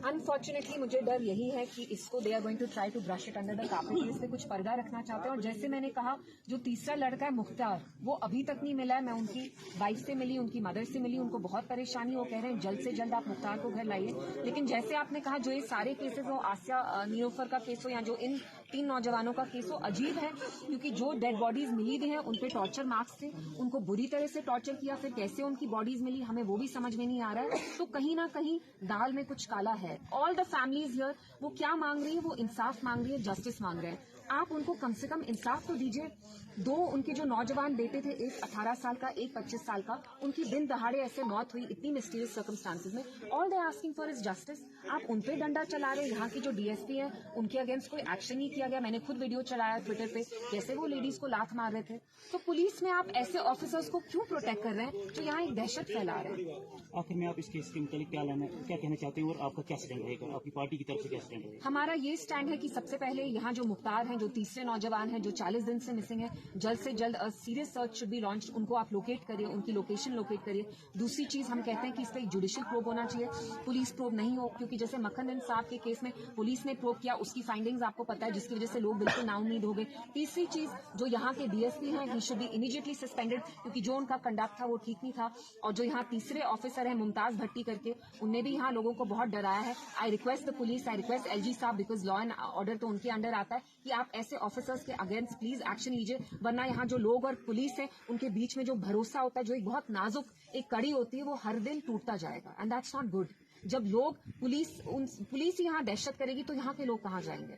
Unfortunately मुझे डर यही है कि इसको they are going to try to brush it under the carpet, इस पे कुछ पर्दा रखना चाहते हैं। और जैसे मैंने कहा, जो तीसरा लड़का है मुख्तार, वो अभी तक नहीं मिला है। मैं उनकी वाइफ से मिली, उनकी मदर से मिली, उनको बहुत परेशानी, वो कह रहे हैं जल्द से जल्द आप मुख्तार को घर लाइए। लेकिन जैसे आपने कहा, जो ये सारे केसेस हो, आसिया नीलोफर का केस हो या जो इन 3 नौजवानों का केस हो, अजीब है क्योंकि जो डेड बॉडीज मिली हुई हैं उन पे टॉर्चर मार्क्स थे, उनको बुरी तरह से टॉर्चर किया, फिर कैसे उनकी बॉडीज मिली हमें वो भी समझ में नहीं आ रहा है। तो कहीं ना कहीं दाल में कुछ काला है। ऑल द फैमिलीज हियर, वो क्या मांग रही है? वो इंसाफ मांग रही है, जस्टिस मांग रहे हैं। आप उनको कम से कम इंसाफ तो दीजिए। 2 उनके जो नौजवान बेटे थे, एक 18 साल का, एक 25 साल का, उनकी दिन दहाड़े ऐसे मौत हुई इतनी मिस्टीरियस सर्कमस्टांसेस में। All they asking for is justice. आप उन पे डंडा चला रहे हैं। यहाँ की जो डीएसपी है उनके अगेंस्ट कोई एक्शन नहीं किया गया। मैंने खुद वीडियो चलाया ट्विटर पे, कैसे वो लेडीज को लात मार रहे थे। तो पुलिस में आप ऐसे ऑफिसर्स को क्यों प्रोटेक्ट कर रहे हैं जो यहाँ एक दहशत फैला रहे हैं? आखिर में आप इस केस के मुताबिक क्या कहना चाहते हैं और आपका क्या स्टैंड रहेगा, आपकी पार्टी की तरफ से क्या स्टैंड रहेगा? हमारा ये स्टैंड है कि सबसे पहले यहाँ जो मुख्तार हैं, जो तीसरे नौजवान हैं, जो 40 दिन से मिसिंग है, जल्द से जल्द serious search should be launch. उनको आप लोकेट करिए, उनकी लोकेशन लोकेट करिए। दूसरी चीज हम कहते हैं कि इस पर जुडिशियल प्रोब होना चाहिए, पुलिस प्रोब नहीं हो, क्योंकि जैसे मक्खन साहब के केस में पुलिस ने प्रोब किया, उसकी फाइंडिंग्स आपको पता है, जिसकी वजह से लोग बिल्कुल नाउमीद हो गए। तीसरी चीज, जो यहाँ के डीएसपी हैं, he should be immediately suspended, क्योंकि जो उनका कंडक्ट था वो ठीक नहीं था। और जो यहाँ तीसरे ऑफिसर है मुमताज भट्टी करके, उनने भी यहाँ लोगों को बहुत डराया है। I request the police, I request LG साहब, बिकॉज लॉ एंड ऑर्डर तो उनके अंडर आता है, कि आप ऐसे ऑफिसर्स के अगेंस्ट प्लीज एक्शन लीजिए, वरना यहाँ जो लोग और पुलिस है उनके बीच में जो भरोसा होता है, जो एक बहुत नाजुक एक कड़ी होती है, वो हर दिन टूटता जाएगा। And that's not good. जब लोग पुलिस यहाँ दहशत करेगी तो यहाँ के लोग कहाँ जाएंगे?